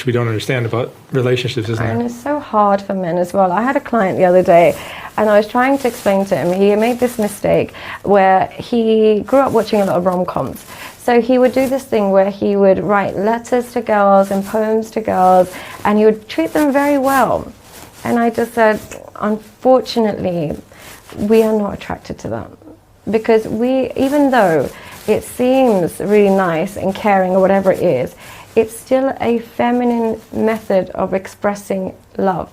we don't understand about relationships, isn't And there? it's so hard for men as well. I had a client the other day, and I was trying to explain to him, he made this mistake where he grew up watching a lot of rom-coms. So he would do this thing where he would write letters to girls and poems to girls, and he would treat them very well. And I just said, unfortunately, we are not attracted to that. Because even though it seems really nice and caring or whatever it is, it's still a feminine method of expressing love.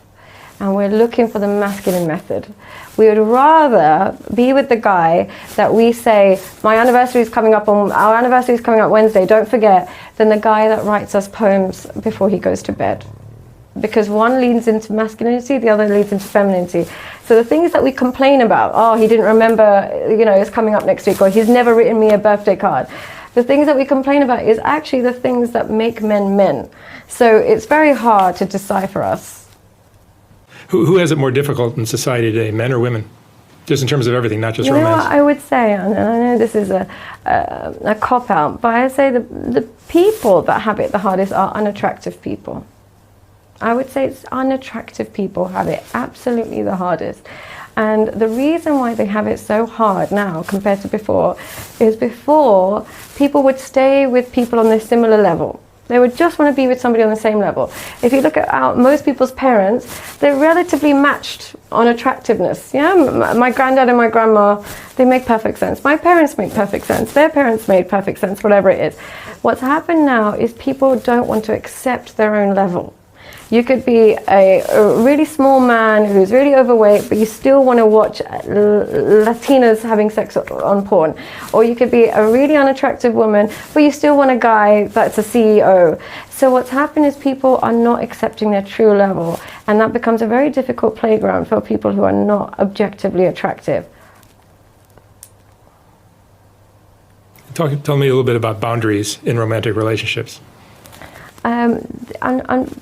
And we're looking for the masculine method. We would rather be with the guy that we say, our anniversary is coming up Wednesday, don't forget, than the guy that writes us poems before he goes to bed. Because one leans into masculinity, the other leans into femininity. So the things that we complain about, oh, he didn't remember, it's coming up next week, or he's never written me a birthday card. The things that we complain about is actually the things that make men men. So it's very hard to decipher us. Who has it more difficult in society today, men or women? Just in terms of everything, not just You know romance. what I would say, and I know this is a cop-out, but I say the people that have it the hardest are unattractive people. I would say it's unattractive people have it absolutely the hardest. And the reason why they have it so hard now compared to before is before people would stay with people on a similar level. They would just want to be with somebody on the same level. If you look at most people's parents, they're relatively matched on attractiveness. Yeah, my granddad and my grandma, they make perfect sense. My parents make perfect sense. Their parents made perfect sense, whatever it is. What's happened now is people don't want to accept their own level. You could be a really small man who's really overweight, but you still want to watch Latinas having sex on porn. Or you could be a really unattractive woman, but you still want a guy that's a CEO. So what's happened is people are not accepting their true level, and that becomes a very difficult playground for people who are not objectively attractive. Tell me a little bit about boundaries in romantic relationships. And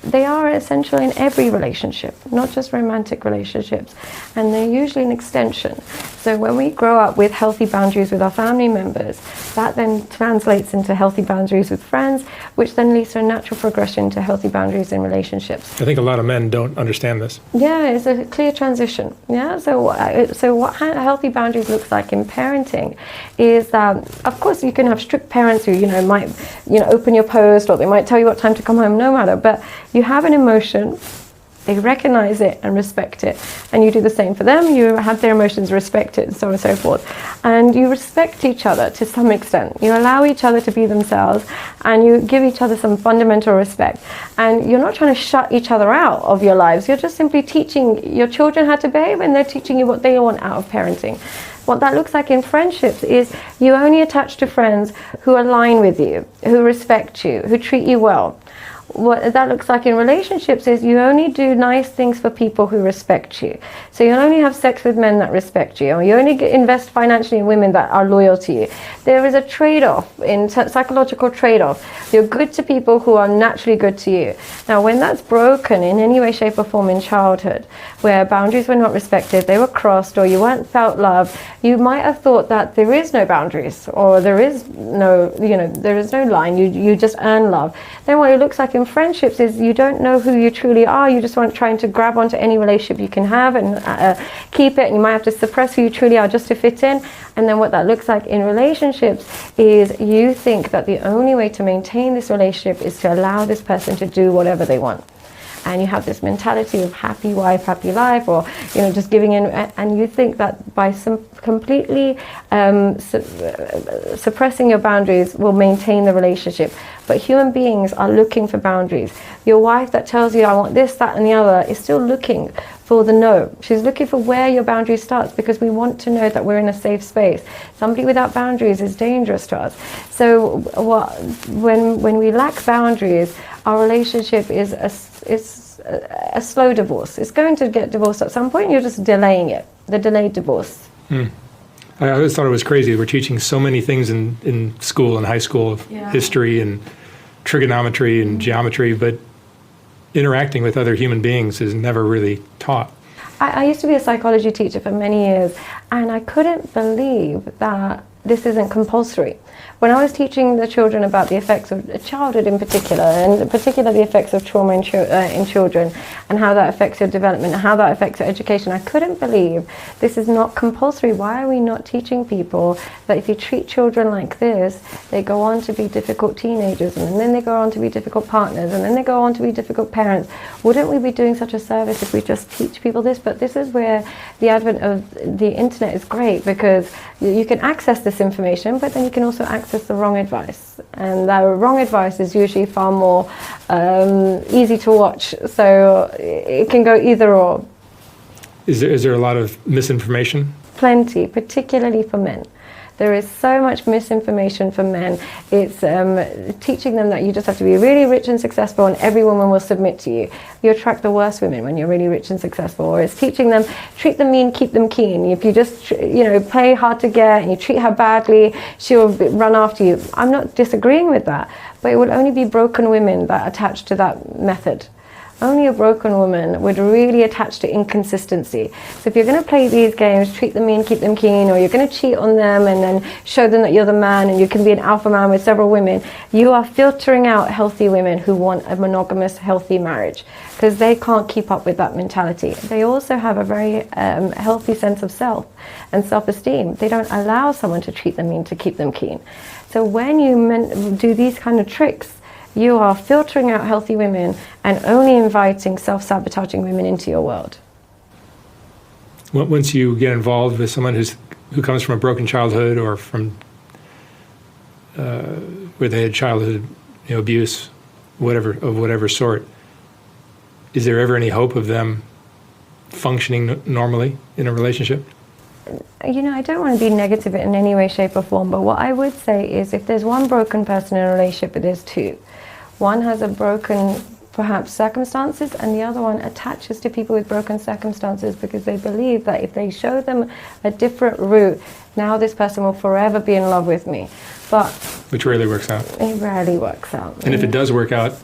they are essential in every relationship, not just romantic relationships, and they're usually an extension. So when we grow up with healthy boundaries with our family members, that then translates into healthy boundaries with friends, which then leads to a natural progression to healthy boundaries in relationships. I think a lot of men don't understand this. Yeah, it's a clear transition. Yeah, so what healthy boundaries looks like in parenting is that, of course, you can have strict parents who might open your post, or they might tell you what time to come home, no matter. But you have an emotion, they recognize it and respect it, and you do the same for them. You have their emotions, respect it, and so on and so forth. And you respect each other to some extent. You allow each other to be themselves, and you give each other some fundamental respect. And you're not trying to shut each other out of your lives. You're just simply teaching your children how to behave, and they're teaching you what they want out of parenting. What that looks like in friendships is you only attach to friends who align with you, who respect you, who treat you well. What that looks like in relationships is you only do nice things for people who respect you. So you only have sex with men that respect you, or you only invest financially in women that are loyal to you. There is a trade-off, in psychological trade-off. You're good to people who are naturally good to you. Now, when that's broken in any way, shape or form in childhood, where boundaries were not respected, they were crossed, or you weren't felt loved, you might have thought that there is no boundaries, or there is no, there is no line, you just earn love. Then what it looks like in friendships is you don't know who you truly are. You just want trying to grab onto any relationship you can have and keep it, and you might have to suppress who you truly are just to fit in. And then what that looks like in relationships is you think that the only way to maintain this relationship is to allow this person to do whatever they want. And you have this mentality of happy wife, happy life, or just giving in, and you think that by some completely suppressing your boundaries will maintain the relationship. But human beings are looking for boundaries. Your wife that tells you I want this, that, and the other is still looking for the no. She's looking for where your boundary starts, because we want to know that we're in a safe space. Somebody without boundaries is dangerous to us. So when we lack boundaries, our relationship is a slow divorce. It's going to get divorced at some point. You're just delaying it. The delayed divorce. I always thought it was crazy. We're teaching so many things in school and high school of history and trigonometry and geometry, but interacting with other human beings is never really taught. I used to be a psychology teacher for many years, and I couldn't believe that this isn't compulsory. When I was teaching the children about the effects of childhood in particular, and in particular the effects of trauma in children, and how that affects your development, and how that affects your education, I couldn't believe this is not compulsory. Why are we not teaching people that if you treat children like this, they go on to be difficult teenagers, and then they go on to be difficult partners, and then they go on to be difficult parents? Wouldn't we be doing such a service if we just teach people this? But this is where the advent of the internet is great, because you can access this information, but then you can also access the wrong advice, and that wrong advice is usually far more easy to watch, so it can go either or. Is there a lot of misinformation? Plenty, particularly for men. There is so much misinformation for men. It's teaching them that you just have to be really rich and successful and every woman will submit to you. You attract the worst women when you're really rich and successful. Or it's teaching them, treat them mean, keep them keen. If you just, play hard to get and you treat her badly, she'll run after you. I'm not disagreeing with that, but it will only be broken women that attach to that method. Only a broken woman would really attach to inconsistency. So if you're going to play these games, treat them mean, keep them keen, or you're going to cheat on them and then show them that you're the man and you can be an alpha man with several women, you are filtering out healthy women who want a monogamous, healthy marriage, because they can't keep up with that mentality. They also have a very healthy sense of self and self-esteem. They don't allow someone to treat them mean to keep them keen. So when you do these kind of tricks, you are filtering out healthy women and only inviting self-sabotaging women into your world. Once you get involved with someone who comes from a broken childhood or from where they had childhood abuse, whatever sort, is there ever any hope of them functioning normally in a relationship? I don't want to be negative in any way, shape or form, but what I would say is if there's one broken person in a relationship, there's two. One has a broken, perhaps, circumstances, and the other one attaches to people with broken circumstances because they believe that if they show them a different route, now this person will forever be in love with me. But which rarely works out. It rarely works out. And if it does work out,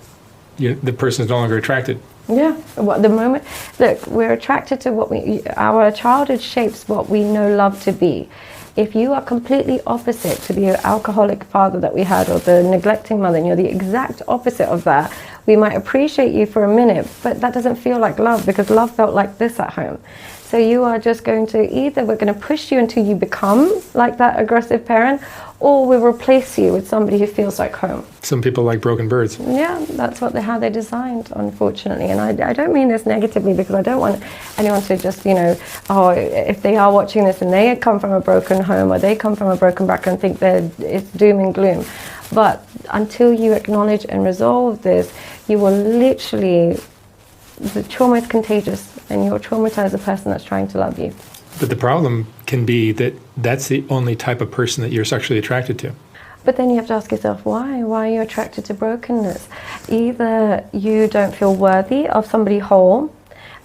the person is no longer attracted. Yeah, the moment, look, we're attracted to our childhood shapes what we know love to be. If you are completely opposite to the alcoholic father that we had or the neglecting mother, and you're the exact opposite of that, we might appreciate you for a minute, but that doesn't feel like love because love felt like this at home. So you are just going to we're going to push you until you become like that aggressive parent, or we'll replace you with somebody who feels like home. Some people like broken birds. Yeah, that's how they're designed, unfortunately. And I don't mean this negatively because I don't want anyone to just, if they are watching this and they come from a broken home or they come from a broken background, think that it's doom and gloom. But until you acknowledge and resolve this, you will literally, the trauma is contagious and you'll traumatize the person that's trying to love you. But the problem can be that that's the only type of person that you're sexually attracted to. But then you have to ask yourself, why? Why are you attracted to brokenness? Either you don't feel worthy of somebody whole,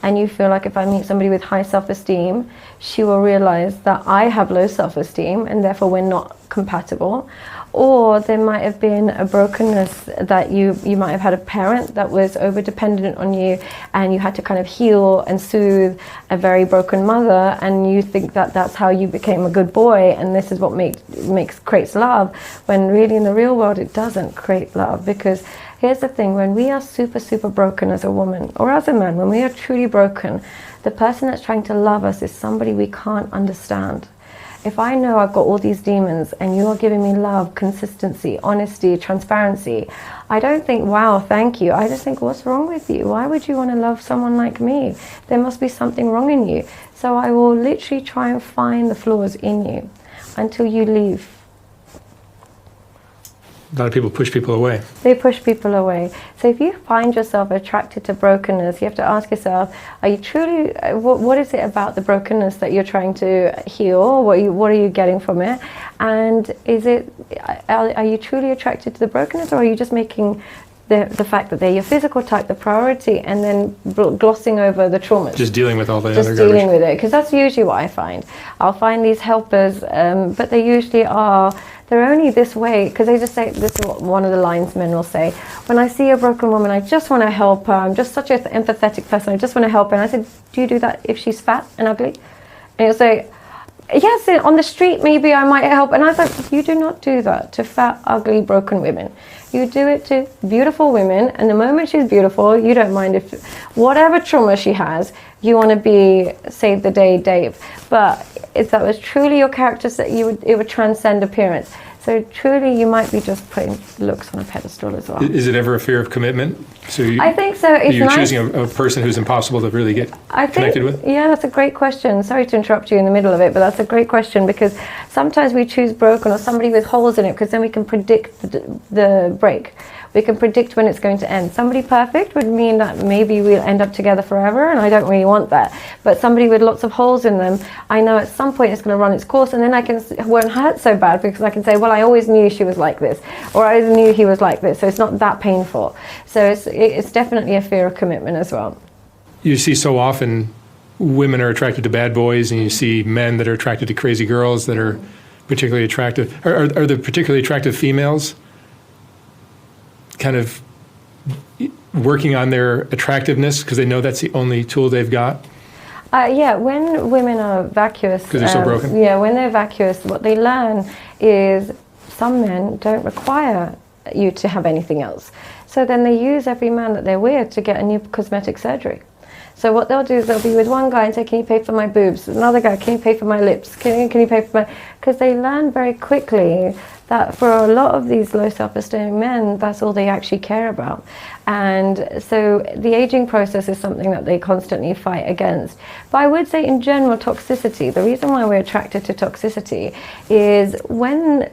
and you feel like if I meet somebody with high self-esteem, she will realize that I have low self-esteem and therefore we're not compatible. Or there might have been a brokenness that you might have had a parent that was over-dependent on you and you had to kind of heal and soothe a very broken mother, and you think that that's how you became a good boy and this is what creates love, when really in the real world it doesn't create love. Because here's the thing, when we are super, super broken as a woman or as a man, when we are truly broken, the person that's trying to love us is somebody we can't understand. If I know I've got all these demons and you are giving me love, consistency, honesty, transparency, I don't think, wow, thank you. I just think, what's wrong with you? Why would you want to love someone like me? There must be something wrong in you. So I will literally try and find the flaws in you until you leave. A lot of people push people away. They push people away. So if you find yourself attracted to brokenness, you have to ask yourself, are you truly, what is it about the brokenness that you're trying to heal? What are you getting from it? And are you truly attracted to the brokenness, or are you just making the fact that they're your physical type the priority and then glossing over the traumas? Just dealing with all the other Just garbage. dealing with it, because that's usually what I find. I'll find these helpers, but they usually they're only this way, because they just say, this is what one of the lines men will say, when I see a broken woman, I just want to help her. I'm just such an empathetic person. I just want to help her. And I said, do you do that if she's fat and ugly? And he'll say, Yes, on the street maybe I might help. And I thought, you do not do that to fat, ugly, broken women. You do it to beautiful women, and the moment she's beautiful, you don't mind if whatever trauma she has, you want to be save the day Dave. But if that was truly your character, it would transcend appearance. So truly, you might be just putting looks on a pedestal as well. Is it ever a fear of commitment? So I think so. It's you're nice. choosing a person who's impossible to really get connected with? Yeah, that's a great question. Sorry to interrupt you in the middle of it, but that's a great question, because sometimes we choose broken or somebody with holes in it because then we can predict the break. We can predict when it's going to end. Somebody perfect would mean that maybe we'll end up together forever, and I don't really want that. But somebody with lots of holes in them, I know at some point it's going to run its course, and then it won't hurt so bad because I can say, well, I always knew she was like this, or I always knew he was like this, so it's not that painful. So it's definitely a fear of commitment as well. You see so often women are attracted to bad boys, and you see men that are attracted to crazy girls that are particularly attractive. Are the particularly attractive females kind of working on their attractiveness because they know that's the only tool they've got? Yeah, when women are vacuous, because they're so broken. Yeah, when they're vacuous, what they learn is some men don't require you to have anything else. So then they use every man that they're with to get a new cosmetic surgery. So what they'll do is they'll be with one guy and say, can you pay for my boobs? Another guy, can you pay for my lips? Can you pay for my... Because they learn very quickly that for a lot of these low self-esteem men, that's all they actually care about. And so the aging process is something that they constantly fight against. But I would say in general, toxicity, the reason why we're attracted to toxicity is when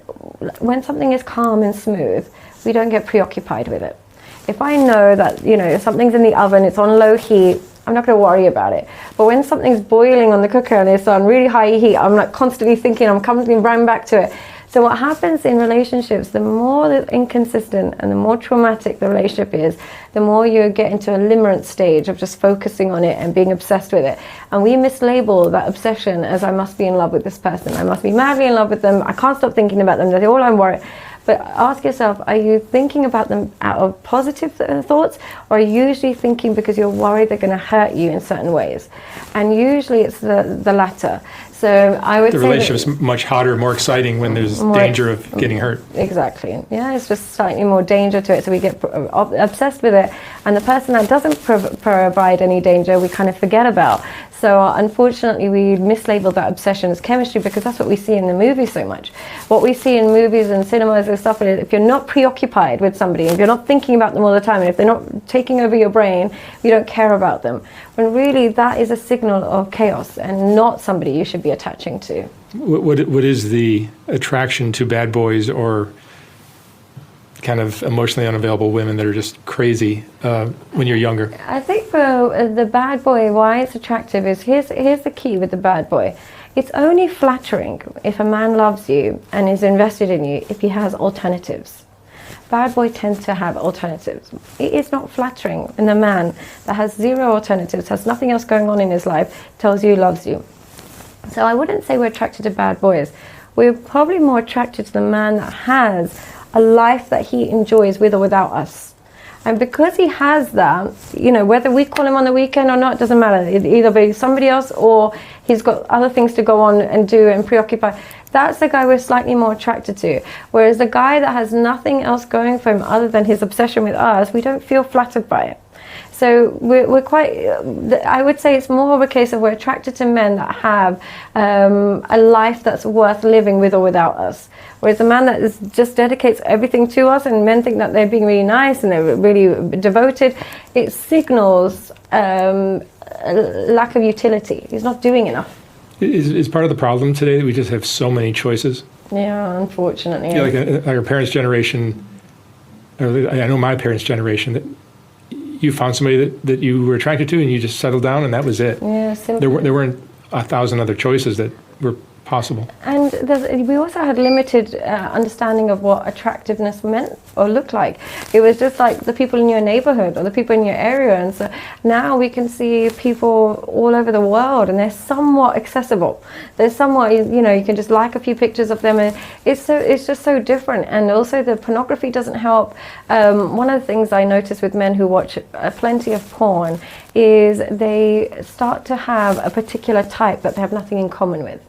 something is calm and smooth, we don't get preoccupied with it. If I know that, something's in the oven, it's on low heat, I'm not going to worry about it. But when something's boiling on the cooker and it's on really high heat, I'm like constantly thinking, I'm constantly running back to it. So what happens in relationships, the more inconsistent and the more traumatic the relationship is, the more you get into a limerence stage of just focusing on it and being obsessed with it. And we mislabel that obsession as I must be in love with this person. I must be madly in love with them. I can't stop thinking about them. That's all I'm worried. But ask yourself, are you thinking about them out of positive thoughts, or are you usually thinking because you're worried they're going to hurt you in certain ways? And usually it's the latter. So I would say the relationship's much hotter, more exciting when there's danger of getting hurt. Exactly. Yeah, it's just slightly more danger to it, so we get obsessed with it. And the person that doesn't provide any danger, we kind of forget about. So unfortunately, we mislabel that obsession as chemistry because that's what we see in the movies so much. What we see in movies and cinemas and stuff is if you're not preoccupied with somebody, if you're not thinking about them all the time, and if they're not taking over your brain, you don't care about them. When really that is a signal of chaos and not somebody you should be attaching to. What is the attraction to bad boys or kind of emotionally unavailable women that are just crazy when you're younger? I think for the bad boy, why it's attractive is here's the key with the bad boy. It's only flattering if a man loves you and is invested in you if he has alternatives. Bad boy tends to have alternatives. It is not flattering when a man that has zero alternatives, has nothing else going on in his life, tells you he loves you. So I wouldn't say we're attracted to bad boys. We're probably more attracted to the man that has a life that he enjoys with or without us. And because he has that, whether we call him on the weekend or not, it doesn't matter. It'd either be somebody else or he's got other things to go on and do and preoccupy. That's the guy we're slightly more attracted to. Whereas the guy that has nothing else going for him other than his obsession with us, we don't feel flattered by it. So we're quite, I would say it's more of a case of we're attracted to men that have a life that's worth living with or without us. Whereas a man that just dedicates everything to us, and men think that they're being really nice and they're really devoted, it signals a lack of utility. He's not doing enough. Is part of the problem today that we just have so many choices? Yeah, unfortunately. Yeah, like our parents' generation, or I know my parents' generation, that you found somebody that you were attracted to and you just settled down and that was it. Yeah, there weren't 1,000 other choices that were possible. And we also had limited understanding of what attractiveness meant or looked like. It was just like the people in your neighborhood or the people in your area. And so now we can see people all over the world and they're somewhat accessible. They're somewhat, you can just like a few pictures of them, and it's just so different. And also the pornography doesn't help. One of the things I notice with men who watch plenty of porn is they start to have a particular type that they have nothing in common with.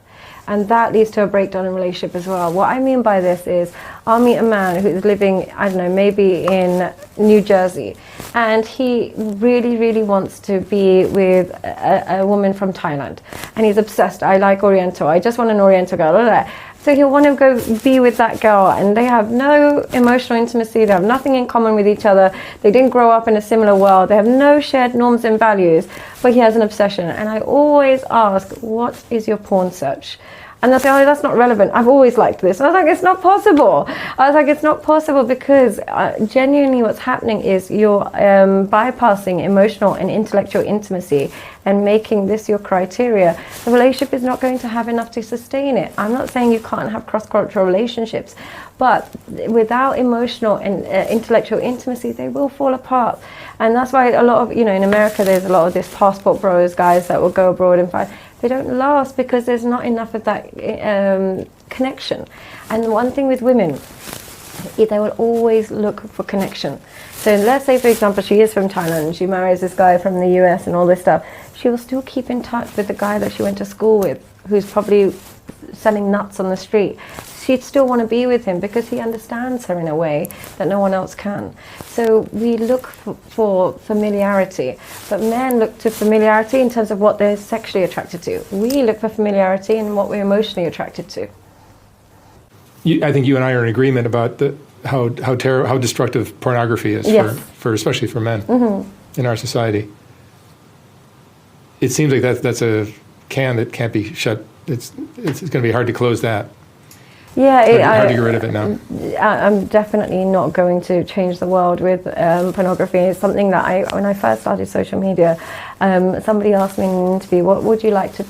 and that leads to a breakdown in relationship as well. What I mean by this is, I'll meet a man who's living, I don't know, maybe in New Jersey, and he really, really wants to be with a woman from Thailand, and he's obsessed. I like Oriental. I just want an Oriental girl. Blah, blah, blah. So he'll want to go be with that girl, and they have no emotional intimacy. They have nothing in common with each other. They didn't grow up in a similar world. They have no shared norms and values, but he has an obsession. And I always ask, what is your porn search? And they'll say, oh, that's not relevant. I've always liked this. And I was like, it's not possible. I was like, it's not possible because genuinely what's happening is you're bypassing emotional and intellectual intimacy and making this your criteria. The relationship is not going to have enough to sustain it. I'm not saying you can't have cross-cultural relationships, but without emotional and intellectual intimacy, they will fall apart. And that's why a lot of, in America, there's a lot of this passport bros guys that will go abroad and find. They don't last because there's not enough of that connection. And one thing with women, they will always look for connection. So let's say, for example, she is from Thailand, she marries this guy from the US and all this stuff. She will still keep in touch with the guy that she went to school with, who's probably selling nuts on the street. She'd still want to be with him because he understands her in a way that no one else can. So we look for familiarity, but men look to familiarity in terms of what they're sexually attracted to. We look for familiarity in what we're emotionally attracted to. I think you and I are in agreement about how destructive pornography is, yes. for especially for men in our society. It seems like that's a can that can't be shut. It's going to be hard to close that. Yeah, it's hard to get rid of it now. I'm definitely not going to change the world with pornography. It's something that when I first started social media, somebody asked me in an interview, what would you like to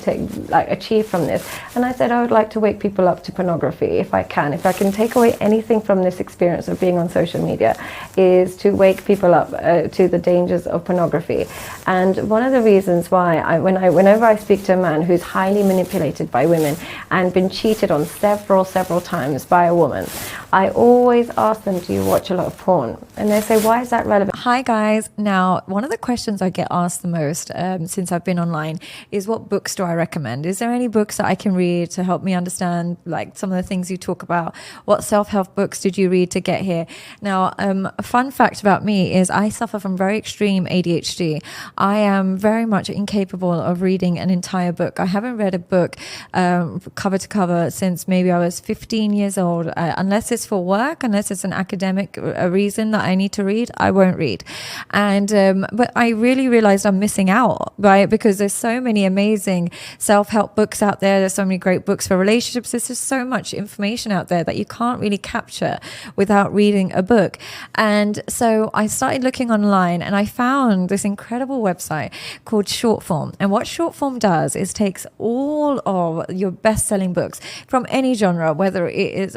achieve from this? And I said I would like to wake people up to pornography if I can. If I can take away anything from this experience of being on social media, is to wake people up to the dangers of pornography. And one of the reasons why whenever I speak to a man who's highly manipulated by women and been cheated on several times by a woman, I always ask them, do you watch a lot of porn? And they say, why is that relevant? Hi guys. Now, one of the questions I get asked the most since I've been online is, what books do I recommend? Is there any books that I can read to help me understand like some of the things you talk about? What self-help books did you read to get here? Now, a fun fact about me is I suffer from very extreme ADHD. I am very much incapable of reading an entire book. I haven't read a book cover to cover since maybe I was 15 years old. Unless it's for work, unless it's an academic reason that I need to read, I won't read. And but I really realized I'm missing out, right? Because there's so many amazing self-help books out there. There's so many great books for relationships. There's just so much information out there that you can't really capture without reading a book. And so I started looking online and I found this incredible website called Shortform. And what Shortform does is takes all of your best-selling books from any genre, whether it is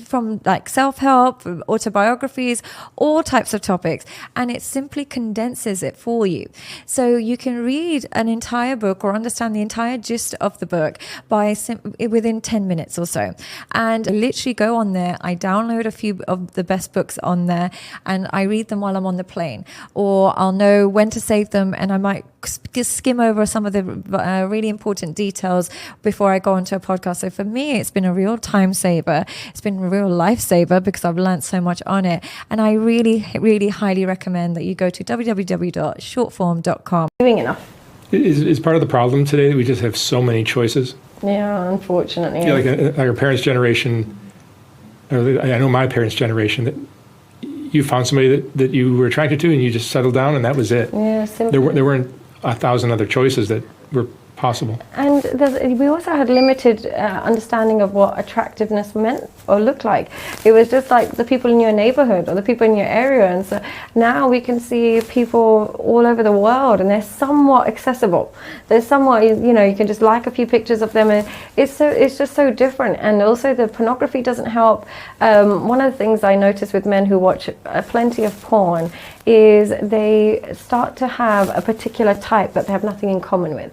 from like self-help, autobiographies, all types of topics, and it simply condenses it for you. So you can read an entire book or understand the entire gist of the book within 10 minutes or so. And I literally go on there, I download a few of the best books on there, and I read them while I'm on the plane, or I'll know when to save them, and I might just skim over some of the really important details before I go onto a podcast. So for me, it's been a real time saver. It's been a real lifesaver because I've learned so much on it. And I really, really highly recommend that you go to www.shortform.com. Doing enough. Is part of the problem today that we just have so many choices? Yeah, unfortunately. I feel like our parents' generation, or I know my parents' generation, that you found somebody that you were attracted to and you just settled down and that was it. Yeah, there weren't 1,000 other choices that were possible. And we also had limited understanding of what attractiveness meant or looked like. It was just like the people in your neighborhood or the people in your area. And so now we can see people all over the world and they're somewhat accessible. There's somewhat, you can just like a few pictures of them. And it's just so different. And also the pornography doesn't help. One of the things I notice with men who watch plenty of porn is they start to have a particular type that they have nothing in common with.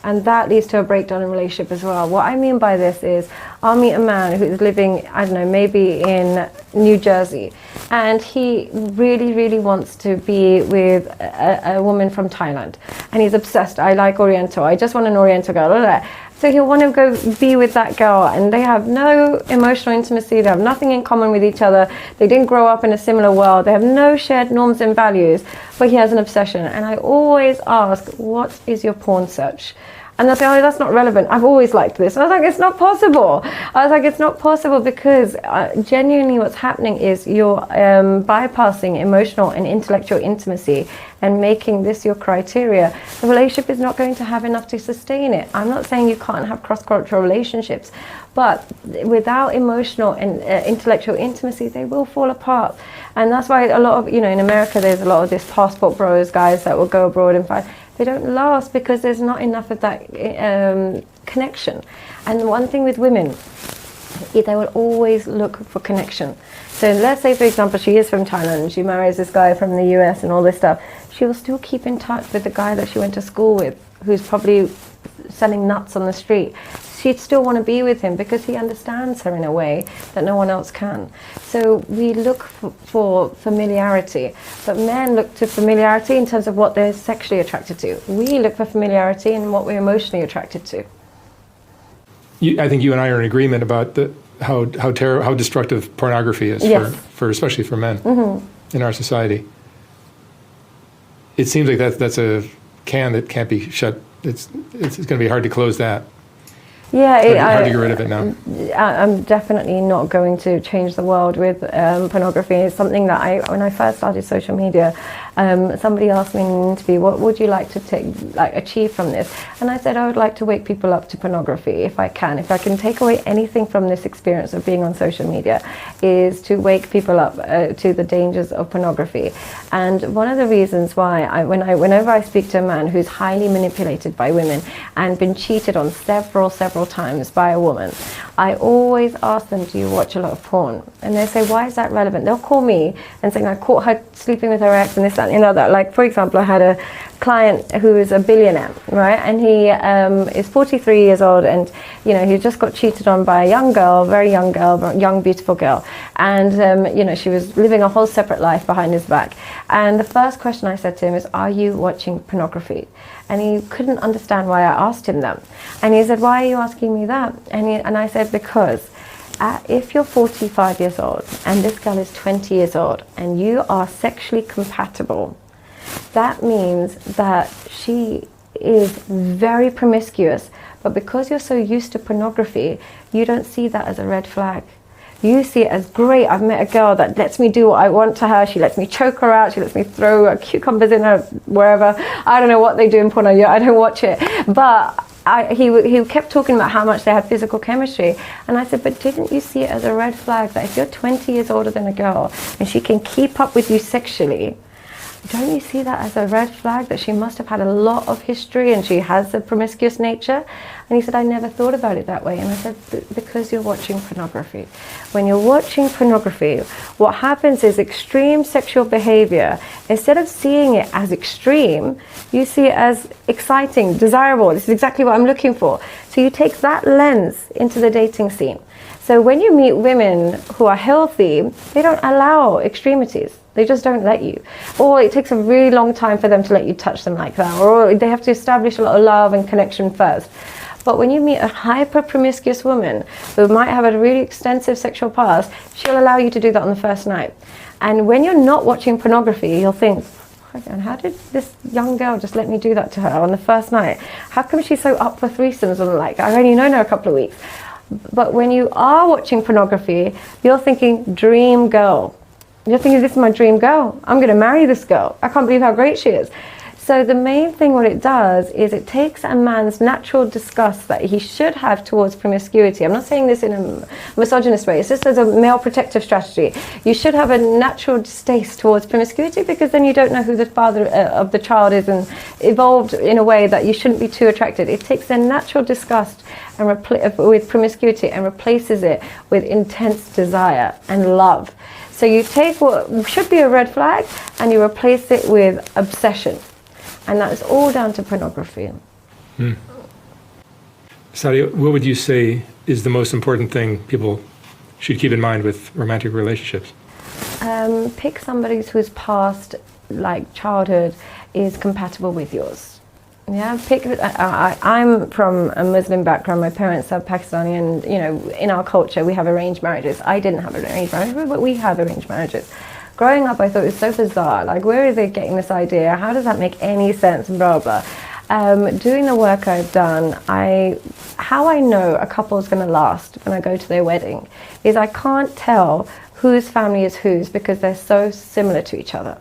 And that leads to a breakdown in relationship as well. What I mean by this is, I'll meet a man who's living, I don't know, maybe in New Jersey, and he really, really wants to be with a woman from Thailand, and he's obsessed. I like Oriental. I just want an Oriental girl. Blah, blah. So he'll want to go be with that girl, and they have no emotional intimacy, they have nothing in common with each other, they didn't grow up in a similar world, they have no shared norms and values, but he has an obsession. And I always ask, what is your porn search? And they'll say, oh, that's not relevant. I've always liked this. And I was like, it's not possible. I was like, it's not possible because genuinely what's happening is you're bypassing emotional and intellectual intimacy and making this your criteria. The relationship is not going to have enough to sustain it. I'm not saying you can't have cross-cultural relationships, but without emotional and intellectual intimacy, they will fall apart. And that's why a lot of, in America, there's a lot of this passport bros guys that will go abroad and find. They don't last because there's not enough of that connection. And one thing with women, they will always look for connection. So let's say, for example, she is from Thailand, she marries this guy from the US and all this stuff. She will still keep in touch with the guy that she went to school with, who's probably selling nuts on the street. She'd still want to be with him because he understands her in a way that no one else can. So we look for familiarity, but men look to familiarity in terms of what they're sexually attracted to. We look for familiarity in what we're emotionally attracted to. I think you and I are in agreement about how destructive pornography is, yes, for especially for men in our society. It seems like that's a can that can't be shut. It's going to be hard to close that. Yeah, hard to get rid of it now. I'm definitely not going to change the world with pornography. It's something that when I first started social media, somebody asked me in an interview, what would you like to achieve from this? And I said I would like to wake people up to pornography if I can. If I can take away anything from this experience of being on social media, is to wake people up to the dangers of pornography. And one of the reasons why whenever I speak to a man who's highly manipulated by women and been cheated on several times by a woman, I always ask them, do you watch a lot of porn? And they say, why is that relevant? They'll call me and say, I caught her sleeping with her ex and this, that, and the other. Like, for example, I had a client who is a billionaire, right? And he is 43 years old, and he just got cheated on by a young girl, very young girl, young, beautiful girl. And she was living a whole separate life behind his back. And the first question I said to him is, are you watching pornography? And he couldn't understand why I asked him that. And he said, why are you asking me that? And I said, because if you're 45 years old and this girl is 20 years old and you are sexually compatible, that means that she is very promiscuous. But because you're so used to pornography, you don't see that as a red flag. You see it as, great, I've met a girl that lets me do what I want to her. She lets me choke her out. She lets me throw cucumbers in her wherever. I don't know what they do in porno. I don't watch it. But he kept talking about how much they had physical chemistry. And I said, but didn't you see it as a red flag that if you're 20 years older than a girl and she can keep up with you sexually, don't you see that as a red flag that she must have had a lot of history and she has a promiscuous nature? And he said, I never thought about it that way. And I said, because you're watching pornography. When you're watching pornography, what happens is extreme sexual behavior, instead of seeing it as extreme, you see it as exciting, desirable. This is exactly what I'm looking for. So you take that lens into the dating scene. So when you meet women who are healthy, they don't allow extremities. They just don't let you. Or it takes a really long time for them to let you touch them like that. Or they have to establish a lot of love and connection first. But when you meet a hyper-promiscuous woman who might have a really extensive sexual past, she'll allow you to do that on the first night. And when you're not watching pornography, you'll think, and how did this young girl just let me do that to her on the first night? How come she's so up for threesomes? And I've only known her a couple of weeks. But when you are watching pornography, you're thinking, dream girl. You're thinking, this is my dream girl. I'm going to marry this girl. I can't believe how great she is. So the main thing what it does is it takes a man's natural disgust that he should have towards promiscuity. I'm not saying this in a misogynist way. It's just as a male protective strategy. You should have a natural distaste towards promiscuity because then you don't know who the father of the child is and evolved in a way that you shouldn't be too attracted. It takes a natural disgust and with promiscuity and replaces it with intense desire and love. So you take what should be a red flag and you replace it with obsession. And that is all down to pornography. Sadia, what would you say is the most important thing people should keep in mind with romantic relationships? Pick somebody whose past, like childhood, is compatible with yours. Yeah, I'm from a Muslim background. My parents are Pakistani, and in our culture, we have arranged marriages. I didn't have an arranged marriage, but we have arranged marriages. Growing up, I thought it was so bizarre. Like, where are they getting this idea? How does that make any sense? Blah blah. Doing the work I've done, how I know a couple is going to last when I go to their wedding is I can't tell whose family is whose because they're so similar to each other.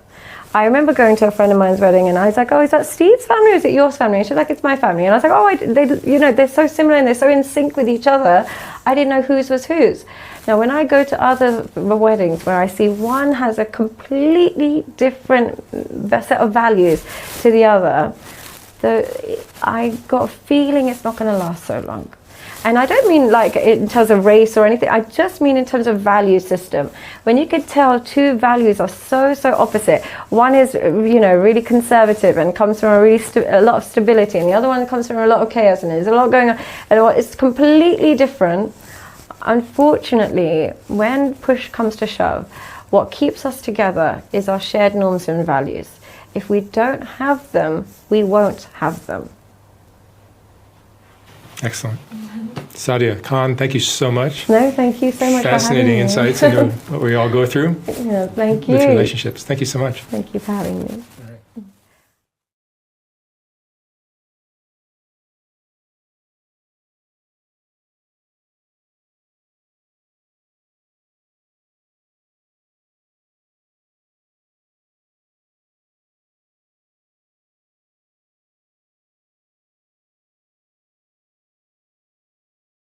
I remember going to a friend of mine's wedding, and I was like, "Oh, is that Steve's family or is it your family?" And she's like, "It's my family." And I was like, "Oh, they're so similar and they're so in sync with each other. I didn't know whose was whose." Now, when I go to other weddings where I see one has a completely different set of values to the other, I got a feeling it's not going to last so long. And I don't mean like in terms of race or anything. I just mean in terms of value system. When you could tell two values are so opposite. One is, really conservative and comes from a lot of stability, and the other one comes from a lot of chaos, and there's a lot going on, and it's completely different. Unfortunately, when push comes to shove, what keeps us together is our shared norms and values. If we don't have them, we won't have them. Excellent. Sadia, Khan, thank you so much. No, thank you so much Fascinating for having me. insights into what we all go through Yeah, thank you. with relationships. Thank you so much. Thank you for having me.